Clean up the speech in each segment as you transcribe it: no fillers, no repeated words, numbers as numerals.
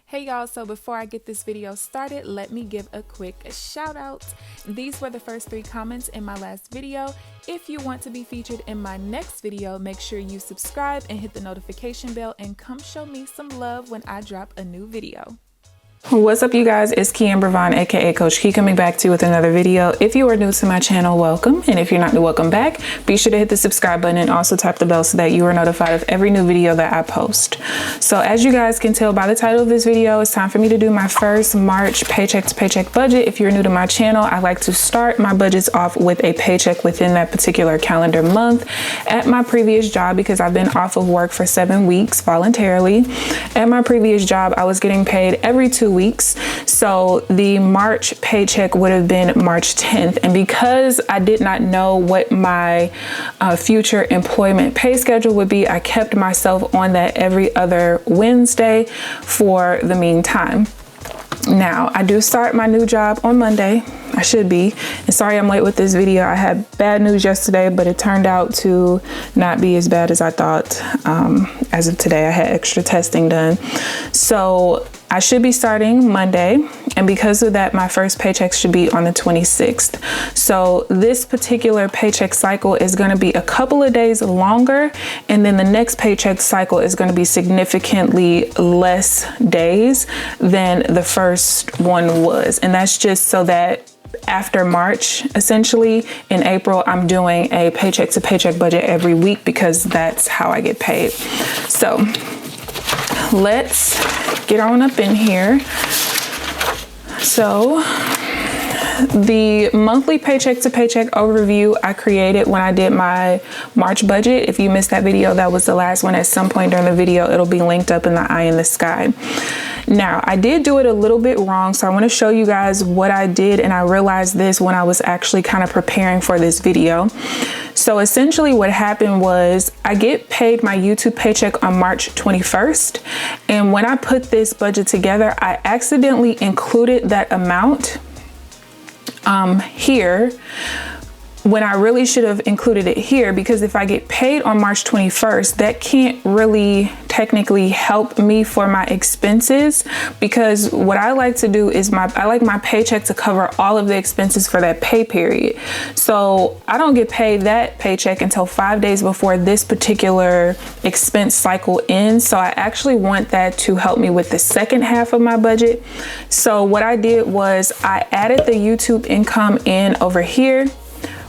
Hey y'all, so before I get this video started, let me give a quick shout out. These were the first 3 comments in my last video. If you want to be featured in my next video, make sure you subscribe and hit the notification bell and come show me some love when I drop a new video. What's up, you guys? It's KeAmber Vaughn, aka CoachKe, coming back to you with another video. If you are new to my channel, welcome, and if you're not new, welcome back. Be sure to hit the subscribe button and also tap the bell so that you are notified of every new video that I post. So as you guys can tell by the title of this video, it's time for me to do my first March paycheck to paycheck budget. If you're new to my channel, I like to start my budgets off with a paycheck within that particular calendar month. At my previous job, because I've been off of work for 7 weeks voluntarily, at my previous job I was getting paid every 2 weeks. So the March paycheck would have been March 10th. And because I did not know what my future employment pay schedule would be, I kept myself on that every other Wednesday for the meantime. Now, I do start my new job on Monday. I should be. And sorry I'm late with this video. I had bad news yesterday, but it turned out to not be as bad as I thought. As of today, I had extra testing done. So I should be starting Monday. And because of that, my first paycheck should be on the 26th. So this particular paycheck cycle is going to be a couple of days longer. And then the next paycheck cycle is going to be significantly less days than the first one was. And that's just so that after March, essentially in April, I'm doing a paycheck to paycheck budget every week because that's how I get paid. So let's get on up in here. So the monthly paycheck to paycheck overview I created when I did my March budget. If you missed that video, that was the last one. At some point during the video, it'll be linked up in the eye in the sky. Now, I did do it a little bit wrong, so I want to show you guys what I did, and I realized this when I was actually kind of preparing for this video. So essentially what happened was I get paid my YouTube paycheck on March 21st, and when I put this budget together, I accidentally included that amount here when I really should have included it here, because if I get paid on March 21st, that can't really technically help me for my expenses, because what I like to do is I like my paycheck to cover all of the expenses for that pay period. So I don't get paid that paycheck until 5 days before this particular expense cycle ends. So I actually want that to help me with the second half of my budget. So what I did was I added the YouTube income in over here,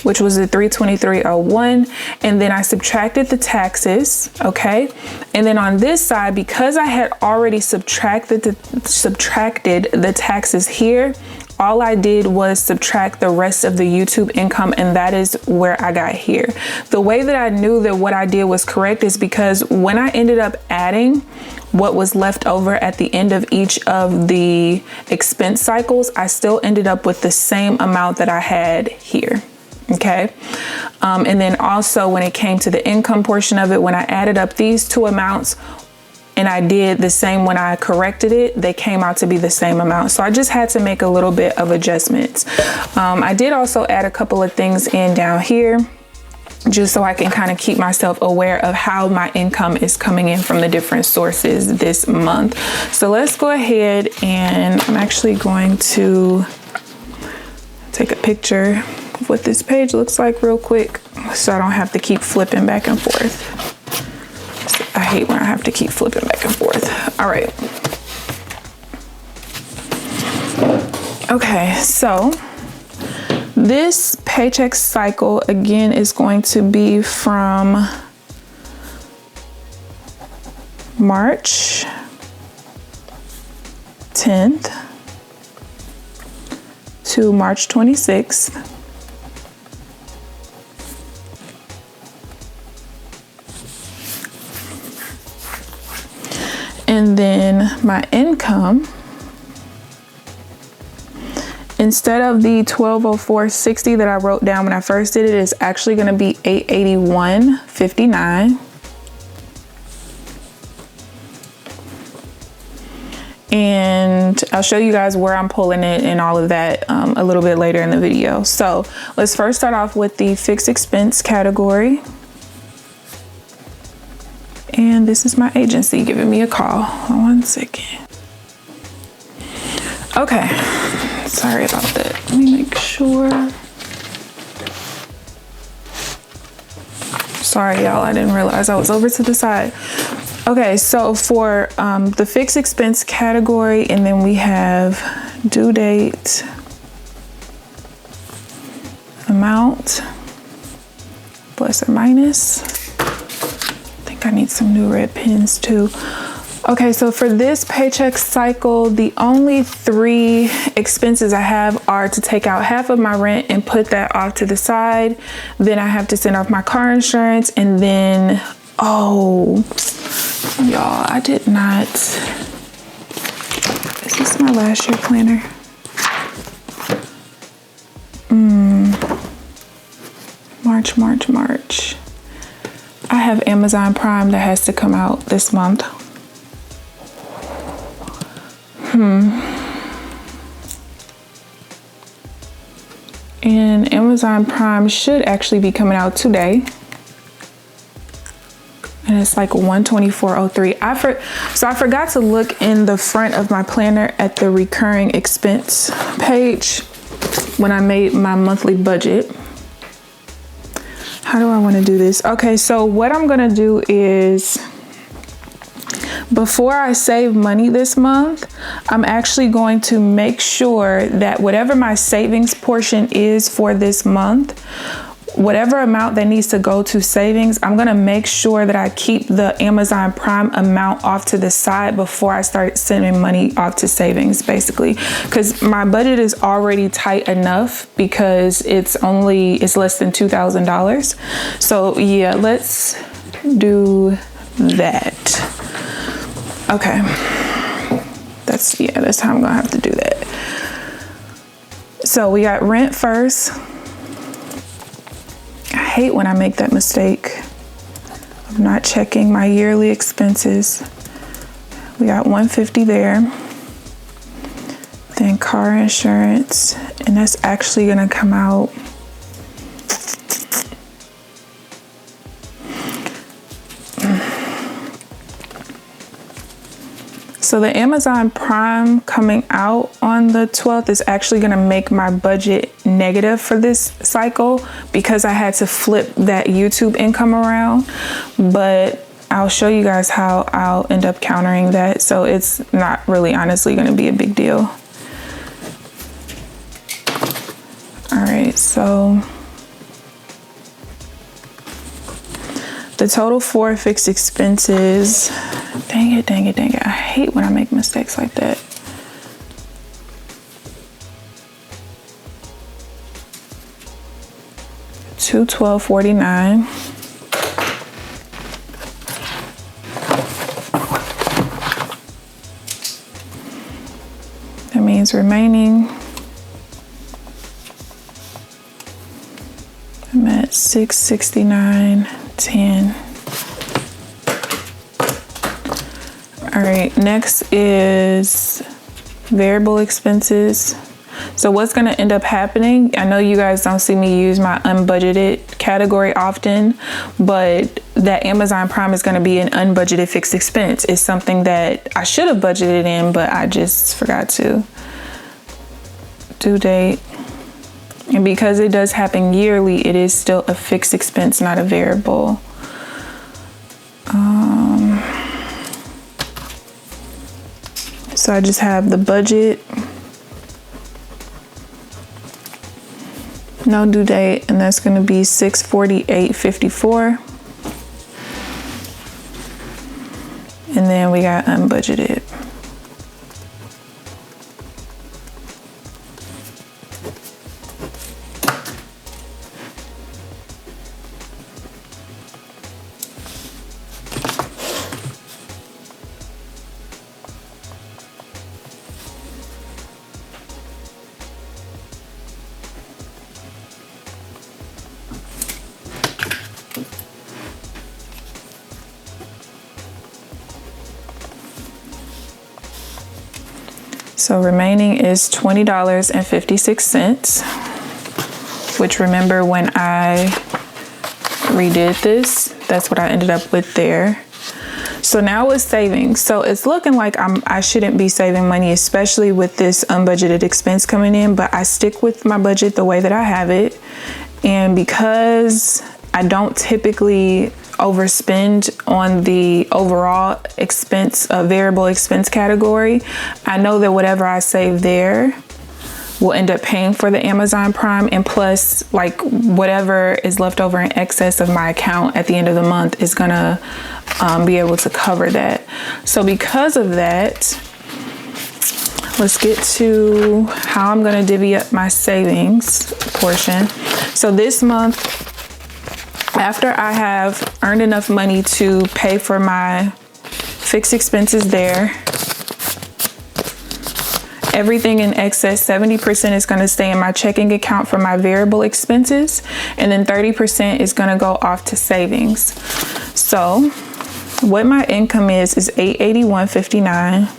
which was the $323.01, and then I subtracted the taxes, okay? And then on this side, because I had already subtracted the taxes here, all I did was subtract the rest of the YouTube income, and that is where I got here. The way that I knew that what I did was correct is because when I ended up adding what was left over at the end of each of the expense cycles, I still ended up with the same amount that I had here. Okay. And then also when it came to the income portion of it, when I added up these two amounts and I did the same when I corrected it, they came out to be the same amount. So I just had to make a little bit of adjustments. I did also add a couple of things in down here, just so I can kind of keep myself aware of how my income is coming in from the different sources this month. So let's go ahead, and I'm actually going to take a picture of what this page looks like real quick so I don't have to keep flipping back and forth. I hate when I have to keep flipping back and forth. All right. Okay, so this paycheck cycle again is going to be from March 10th to March 26th. And then my income, instead of the $1,204.60 that I wrote down when I first did it, is actually going to be $881.59. And I'll show you guys where I'm pulling it and all of that a little bit later in the video. So let's first start off with the fixed expense category. And this is my agency giving me a call. Hold on 1 second. Okay, sorry about that. Let me make sure. Sorry, y'all, I didn't realize I was over to the side. Okay, so for the fixed expense category, and then we have due date, amount, plus or minus. I think I need some new red pens too. Okay, so for this paycheck cycle, the only 3 expenses I have are to take out half of my rent and put that off to the side. Then I have to send off my car insurance, and then, oh, y'all, I did not. Is this my last year planner? March. I have Amazon Prime that has to come out this month. And Amazon Prime should actually be coming out today. And it's like $124.03. So I forgot to look in the front of my planner at the recurring expense page when I made my monthly budget. How do I want to do this? Okay, so what I'm gonna do is, before I save money this month, I'm actually going to make sure that whatever my savings portion is for this month, whatever amount that needs to go to savings, I'm gonna make sure that I keep the Amazon Prime amount off to the side before I start sending money off to savings, basically. Because my budget is already tight enough because it's less than $2,000. So yeah, let's do that. Okay, that's how I'm gonna have to do that. So we got rent first. I hate when I make that mistake of not checking my yearly expenses. We got $150 there. Then car insurance, and that's actually gonna come out So the Amazon Prime coming out on the 12th is actually gonna make my budget negative for this cycle because I had to flip that YouTube income around, but I'll show you guys how I'll end up countering that. So it's not really honestly gonna be a big deal. All right, so the total for fixed expenses, dang it. I hate when I make mistakes like that. $212.49. That means remaining, I'm at $669.10. All right, next is variable expenses. So what's gonna end up happening, I know you guys don't see me use my unbudgeted category often, but that Amazon Prime is gonna be an unbudgeted fixed expense. It's something that I should have budgeted in, but I just forgot to. Due date. And because it does happen yearly, it is still a fixed expense, not a variable. So I just have the budget, no due date, and that's gonna be $648.54. And then we got unbudgeted. So remaining is $20.56, which remember when I redid this, that's what I ended up with there. So now with savings, so it's looking like I shouldn't be saving money, especially with this unbudgeted expense coming in, but I stick with my budget the way that I have it. And because I don't typically overspend on the overall expense, variable expense category, I know that whatever I save there will end up paying for the Amazon Prime, and plus like whatever is left over in excess of my account at the end of the month is gonna be able to cover that. So because of that, let's get to how I'm gonna divvy up my savings portion. So this month, after I have earned enough money to pay for my fixed expenses there, everything in excess, 70% is going to stay in my checking account for my variable expenses, and then 30% is going to go off to savings. So what my income is $881.59.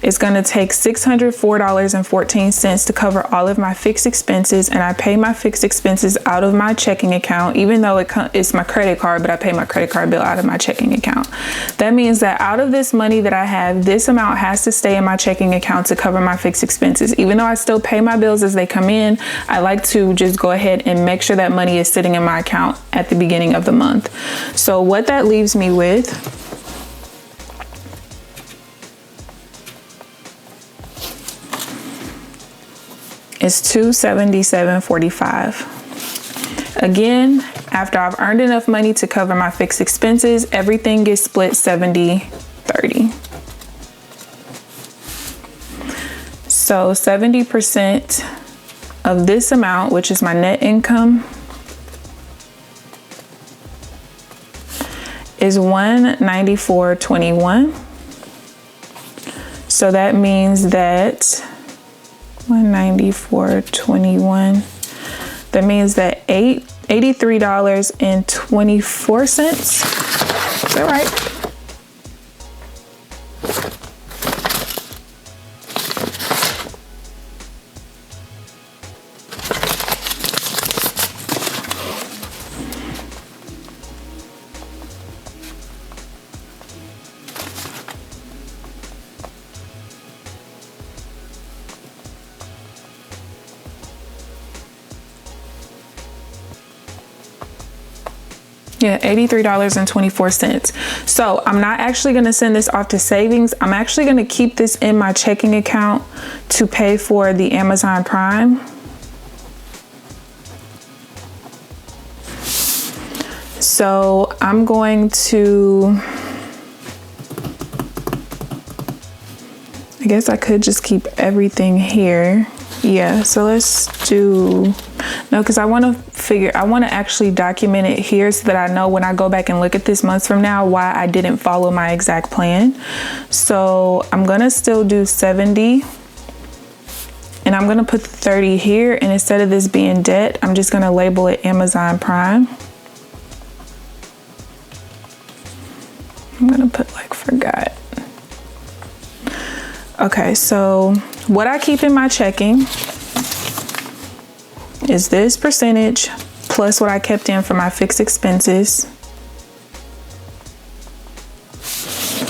It's going to take $604.14 to cover all of my fixed expenses, and I pay my fixed expenses out of my checking account, even though it's my credit card, but I pay my credit card bill out of my checking account. That means that out of this money that I have, this amount has to stay in my checking account to cover my fixed expenses. Even though I still pay my bills as they come in, I like to just go ahead and make sure that money is sitting in my account at the beginning of the month. So what that leaves me with is $277.45. Again, after I've earned enough money to cover my fixed expenses, everything gets split 70-30. So 70% of this amount, which is my net income, is $194.21. So that means that $194.21. That means that $83.24. Is that right? Yeah, $83.24. So I'm not actually going to send this off to savings. I'm actually going to keep this in my checking account to pay for the Amazon Prime. So I'm going to, I guess I could just keep everything here. Yeah, so let's do, no, because I want to actually document it here so that I know when I go back and look at this months from now why I didn't follow my exact plan. So I'm going to still do 70, and I'm going to put 30 here, and instead of this being debt, I'm just going to label it Amazon Prime. I'm going to put like forgot. Okay, so what I keep in my checking is this percentage plus what I kept in for my fixed expenses.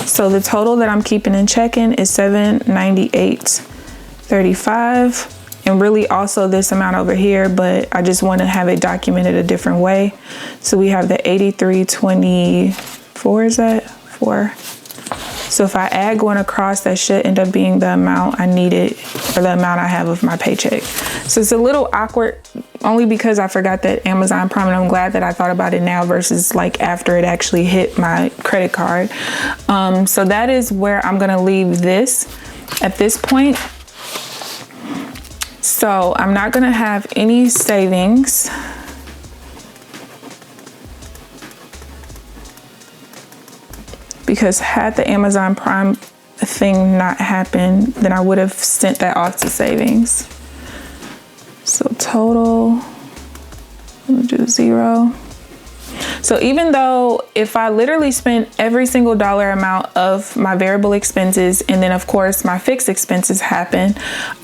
So the total that I'm keeping in checking is $798.35, and really also this amount over here, but I just want to have it documented a different way. So we have the $83.24, is that 4? So if I add going across, that should end up being the amount I needed, or the amount I have of my paycheck. So it's a little awkward only because I forgot that Amazon Prime, and I'm glad that I thought about it now versus like after it actually hit my credit card. So that is where I'm gonna leave this at this point. So I'm not gonna have any savings. Because had the Amazon Prime thing not happened, then I would have sent that off to savings. So total, we'll do 0. So even though if I literally spent every single dollar amount of my variable expenses, and then of course my fixed expenses happen,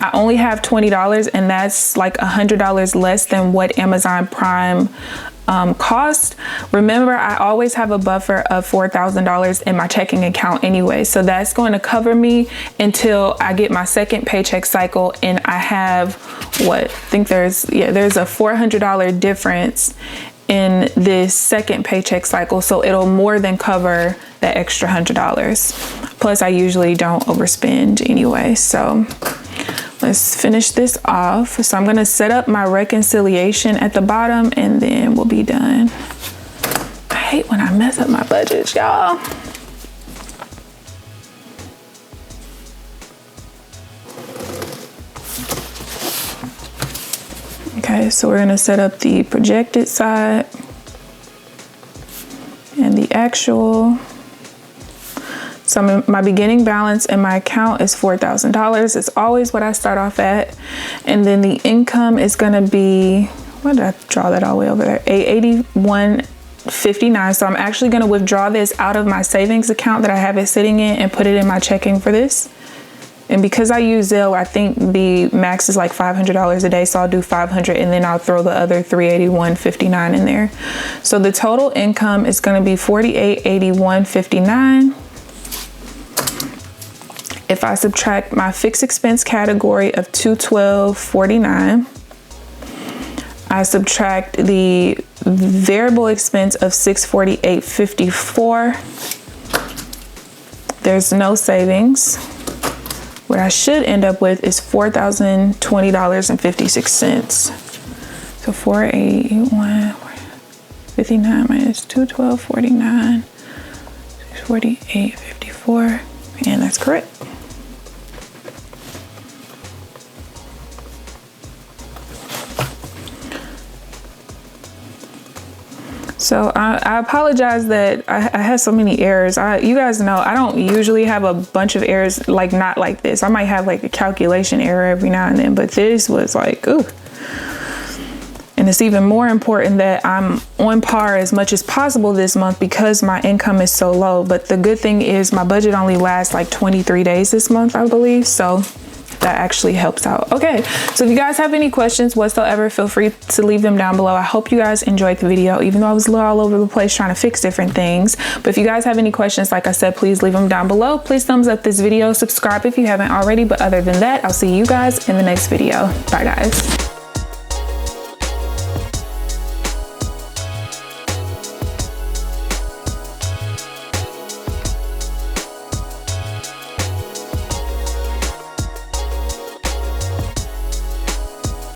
I only have $20, and that's like $100 less than what Amazon Prime cost. Remember, I always have a buffer of $4,000 in my checking account anyway, so that's going to cover me until I get my second paycheck cycle, and I have what, I think there's a $400 difference in this second paycheck cycle, so it'll more than cover that extra $100. Plus I usually don't overspend anyway. So let's finish this off. So I'm gonna set up my reconciliation at the bottom and then we'll be done. I hate when I mess up my budgets, y'all. Okay, so we're gonna set up the projected side and the actual. So my beginning balance in my account is $4,000. It's always what I start off at. And then the income is gonna be, why did I draw that all the way over there? $81.59. So I'm actually gonna withdraw this out of my savings account that I have it sitting in and put it in my checking for this. And because I use Zelle, I think the max is like $500 a day. So I'll do 500 and then I'll throw the other $381.59 in there. So the total income is gonna be $4881.59. If I subtract my fixed expense category of $212.49, I subtract the variable expense of $648.54. There's no savings. What I should end up with is $4,020.56. So 481.59 minus 212.49, 648.54, and that's correct. So I apologize that I have so many errors. You guys know I don't usually have a bunch of errors, like not like this. I might have like a calculation error every now and then, but this was like, ooh. And it's even more important that I'm on par as much as possible this month because my income is so low. But the good thing is my budget only lasts like 23 days this month, I believe. So that actually helps out. Okay, so if you guys have any questions whatsoever, feel free to leave them down below. I hope you guys enjoyed the video, even though I was a little all over the place trying to fix different things. But if you guys have any questions, like I said, please leave them down below. Please thumbs up this video, subscribe if you haven't already. But other than that, I'll see you guys in the next video. Bye guys.